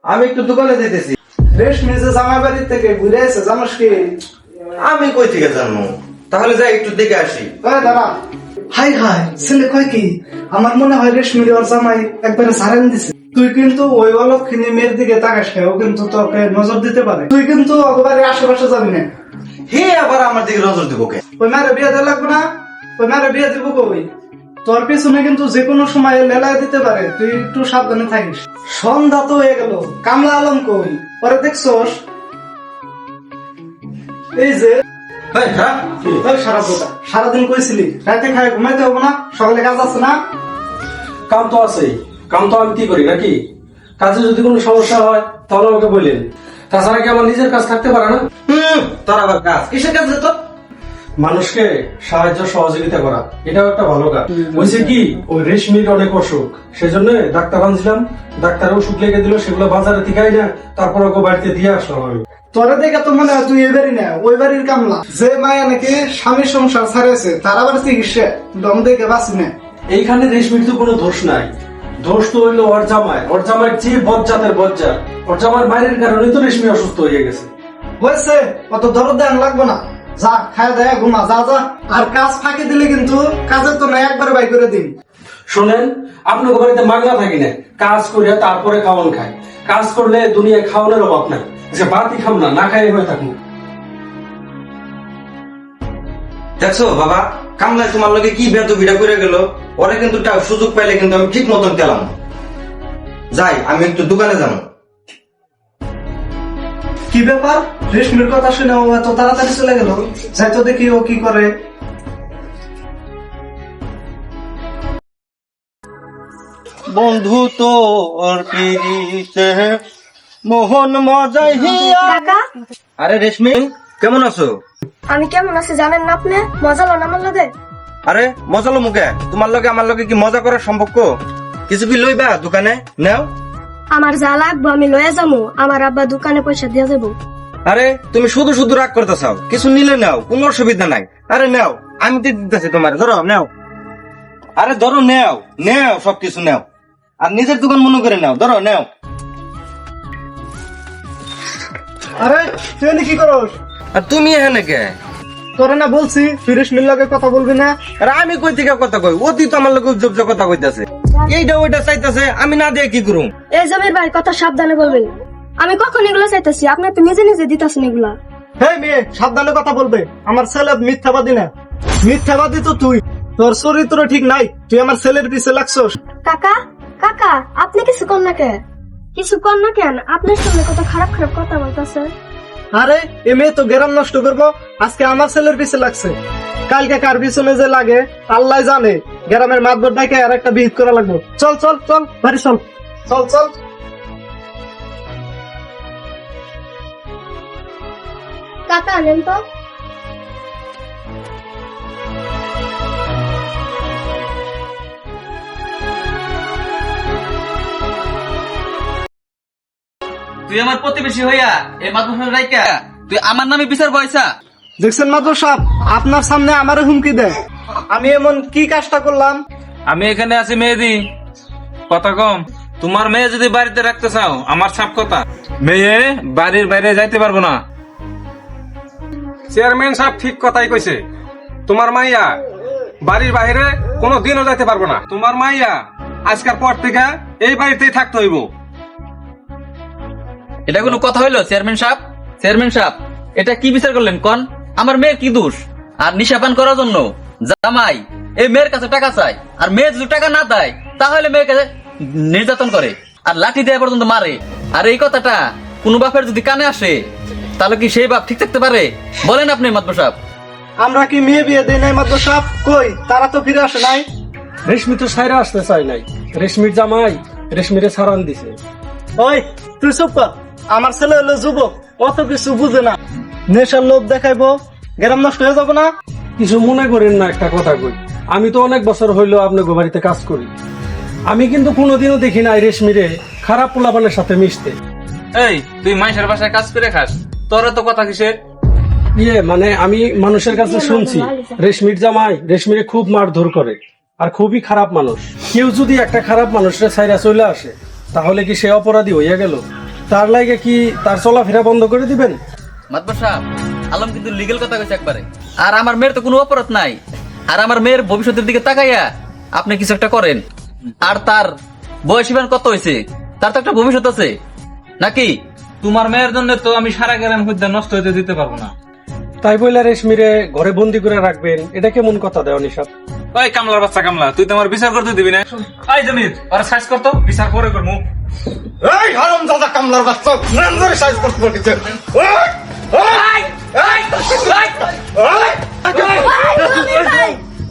আমি একটু দোকানে যেতেছি। রেশমি যে জামাই বাড়ির থেকে ঘুরে এসে জানোস কি? আমি কই থেকে জানবো? তাহলে যাই একটু দেখে আসি। দাঁড়া। হাই হাই, ছেলে কয় কি? আমার মনে হয় রেশমির ওর জামাই একবারে সারেন দিছে। তুই কিন্তু ওই অলক্ষিনী মেয়ের দিকে তাকাস না, ও কিন্তু তোকে নজর দিতে পারে। তুই কিন্তু একেবারে আশেপাশে যাবি না। হে আবার আমার দিকে নজর দিব কে? ওই মারে বিয়ে দেওয়া লাগবে না? ওই মারে বিয়ে দিব কই? তোর পিছনে কিন্তু যে কোনো সময় লেলায় দিতে পারে, তুই একটু সাবধানে থাকিস। সন্ধ্যা তো হয়ে গেল, কামলা আলম কই? পরে দেখছোস এই যে সারাদিন কইছিলি রাতে খায় ঘুমাইতে হবো না, সকালে কাজ আছে না? কাম তো আছে, কাম তো আমি কি করি নাকি? কাজে যদি কোনো সমস্যা হয় তাহলে আমাকে বললেন, তাছাড়া কি আমার নিজের কাজ থাকতে পারে না? তোর আবার কাজ কিসের কাজ তো? মানুষকে সাহায্য সহযোগিতা করা, এটাও একটা ভালো কাজ। বলছে কি ওই রেশমির অনেক অসুখ, সেজন্য ডাক্তার আনছিলাম, ডাক্তার ওষুধ লিখে দিল, সেগুলো বাজারে থেকে না, তারপর ওকে বাড়িতে দিয়ে আসলাম আমি। তোরে দেখে তো মনে হয় তুই এই বাড়ি না ওই বাড়ির কামলা। যে মায়া নাকি স্বামীর সংসার ছাড়েছে তার আবার চিকিৎসা দম দেখে বাঁচি না। এইখানে রেশমির তো কোনো দোষ নাই, দোষ তো হইলো ওর জামাই। ওর জামাই যে বজ্জাতের বজ্জাত, ওর জামার মায়ের কারণে তো রেশমি অসুস্থ হয়ে গেছে। হয়েছে, অত দরদ দেন লাগবো না, যা খায় দেয় ঘুমা, যা যা। আর কাজ ফাঁকি দিলে কিন্তু কাজের তো না একবার বাই করে দিন। শোনেন, আপনার বাড়িতে মাগনা থাকি না, কাজ করে তারপরে খাওয়ান খায়। কাজ করলে দুনিয়ায় খাওয়ানোর অভাব নাই, যে বাতি খাম না, না খাই হয়ে থাকুন। দেখছো বাবা, কামলায় তোমার লগে কি বেদবিটা করে গেল। ওরা কিন্তু সুযোগ পাইলে কিন্তু আমি ঠিক মতন পেলাম। যাই, আমি একটু দোকানে যাবো। কি ব্যাপার? রেশমির কথা শুনে ও এত তাড়াতাড়ি চলে গেল। যাই তো দেখি ও কি করে। বন্ধু তো ওর পিরিতে মোহন মজাই হিয়া। কাকা, আরে রেশমি, কেমন আছো? আমি কেমন আছি জানেন না আপনি? মজা লন আমার লগে? আরে মজালো মুখে, তোমার লগে আমার লগে কি মজা করার সম্পর্ক? কিছু কি লইবা দোকানে নাও? আমার যা লাগবো আমি লয়ে যাবো, আমার আব্বা দোকানে পয়সা দিয়ে যাবো। আরে তুমি শুধু শুধু রাগ করতে চাও, কিছু নিলে নাও, কোনো অসুবিধা নাই। আরে নাও, আমি তো দিতেছি তোমার, ধরো নাও। আরে ধরো নাও, নাও সবকিছু নাও, আর নিজের দোকান মনে করে নাও, ধরো নাও। আরে তুই এনে কি করস? আর তুমি এখানে কে? তোরা না বলছি তুই রেশমির লগে কথা বলবি না? আরে আমি কই থেকে কথা কই? অতি তো আমার লগে উজ্জব কথা কইতাছে, এইটা ওইটা চাইতাছে, আমি না দিয়ে কি করুম? এই জমির ভাই কথা সাবধানে বলবেন। আমি কখন এগুলো চাইতেছি, আপনি তো নিজে নিজে দিতেছেন এগুলা। হ্যাঁ মেয়ে, সাবধানে কথা বলবে। আমার ছেলে মিথ্যাবাদী না। মিথ্যাবাদী তো তুই, তোর চরিত্র ঠিক নাই। তুই আমার ছেলের পিছে লাগছস। কাকা, কাকা আপনি কিছু কর না কেন? কিছু কর না কেন? আপনার সামনে কত খারাপ খারাপ কথা বলতেছে। আরে এ মেয়ে তো গ্রাম নষ্ট করবো, আজকে আমার ছেলের পিছে লাগছে। কালকে কার পিছনে যে লাগে আল্লাহ জানে। গ্রামের মাতবর ডাকে আর একটা বিহিত করা লাগবে। চল চল চল, বাড়ি চল, চল চল। কাকা আনেন তো। তুই আমার প্রতিবেশী হইয়া এই মাদ্রাসার রাইকা তুই আমার নামে বিচার বয়সা? দেখছেন মাদুর সাহেব, আপনার সামনে আমারও হুমকি দেয়। আমি এমন কি কাজটা করলাম? আমি এখানে আছি মেয়েদি, কথা কম। তোমার মেয়ে যদি বাড়িতে রাখতে চাও, আমার সাপ কথা, মেয়ে বাড়ির বাইরে যাইতে পারবো না। চেয়ারম্যান সাহেব ঠিক কথাই কইছে। তোমার মাইয়া বাড়ির বাইরে কোনো দিনও যাইতে পারবো না। তোমার মাইয়া আজকের পর থেকে এই বাড়িতেই থাকতে হইব। এটা কোনো কথা হইলো চেয়ারম্যান সাহেব? চেয়ারম্যান সাহেব, এটা কি বিচার করলেন কোন? আমার মেয়ের কি দোষ? আর নিশাপান করার জন্য জামাই এই মেয়ের কাছে টাকা চায়, আর মেয়ে যদি টাকা না দেয় তাহলে মেয়েকে নির্যাতন করে আর লাঠি দেওয়া পর্যন্ত মারে। আর এই কথাটা কোন বাপের যদি কানে আসে তাহলে কি সেই বাপ ঠিক থাকতে পারে? বলেন আপনি মাতবর সাহেব। আমরা কি মেয়ে বিয়ে দেই নাই মাদুর সাহেব? কই তারা তো ফিরে আসে নাই। রেশমি তো সাইরা আসতে চাই নাই, রেশমির জামাই রেশমিরে সারান দিছে। ওই তুই চুপ কর। আমার ছেলে হলো যুবক, অত কিছু বুঝে না। নেশার লোভ দেখাইবো, গ্রাম নষ্ট হয়ে যাবো না? কিছু মনে করেন না, একটা কথা কই। আমি তো অনেক বছর হইলো আপনার বাড়িতে কাজ করি, আমি কিন্তু কোনোদিনও দেখি নাই রেশমিরে খারাপ পোলাপানের সাথে মিশতে। এই তুই মাইশের বাসায় কাজ করে খাস, তোর তো কথা কিসের? মানে আমি মানুষের কাছে শুনছি রেশমির জামাই রেশমিরে খুব মারধর করে আর খুবই খারাপ মানুষ। কেউ যদি একটা খারাপ মানুষের সাইরা চলে আসে তাহলে কি সে অপরাধী হইয়া গেল? তার লাগে কি তার চলাফেরা বন্ধ করে দিবেন? মাতবর সাহেব, আলম কিন্তু লিগেল কথা কইছে একবারে। আর আমার মেয়ের তো কোনো অপরাধ নাই। আর আমার মেয়ের ভবিষ্যতের দিকে তাকাইয়া আপনি কিছু একটা করেন। আর তার বয়স ইমান কত হয়েছে, তার তো একটা ভবিষ্যৎ আছে নাকি? তোমার মেয়ের জন্য তো আমি সারা গ্রাম হইতে নষ্ট হইতে দিতে পারবো না। তাই বইলা রেশমিরে ঘরে বন্দি করে রাখবেন, এটা কেমন কথা দেওয়া নিশাব? ওই কামলার বাচ্চা কামলা, তুই তোমার বিচার করতে দিবি না? এই জমির ওরা সাইজ করতো, বিচার করে করবো। এই হারাম দাদা কামলার বাচ্চা নাম ধরে সাইজ করতে বলেছে।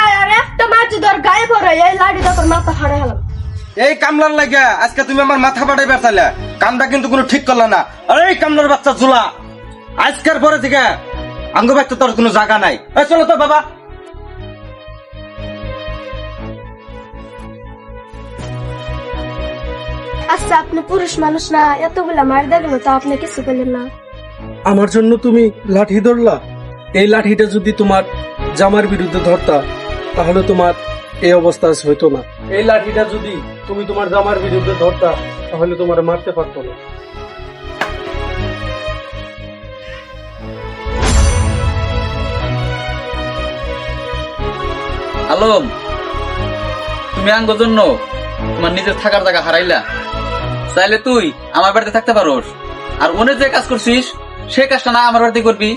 আর একটা মাছ ধর গায়ে পড়ে এই লাড়ি তোর মাথা ফাড়ে হলাম। এই কামলার লাগিয়া আজকে তুমি আমার মাথা ফাটাই বেড়াইলে, কামটা কিন্তু কোনো ঠিক করলে না। আরে এই কামলার বাচ্চা জুলা, আজকের পরে থেকে আঙ্গ ব্যক্ত তোর কোনো জায়গা নাই। এই চলো তো বাবা। আচ্ছা আপনি পুরুষ মানুষ না, এতগুলা মার দেখলো তো আপনি কিছু করলেন না। আমার জন্য তুমি লাঠি ধরলা? এই লাঠিটা যদি তোমার জামার বিরুদ্ধে ধরতা তাহলে তোমার এই অবস্থা আজ হইতো না। এই লাঠিটা যদি তুমি তোমার জামার বিরুদ্ধে ধরতা তাহলে তোমার মারতে পারতো না। আলম, তুমি আঙ্গর জন্য তোমার নিজের থাকার জায়গা হারাইলা। চাইলে তুই আমার বাড়িতে থাকতে পারোস, আর ওনে যে কাজ করছিস সেই কাজটা না আমার বাড়িতে করবি।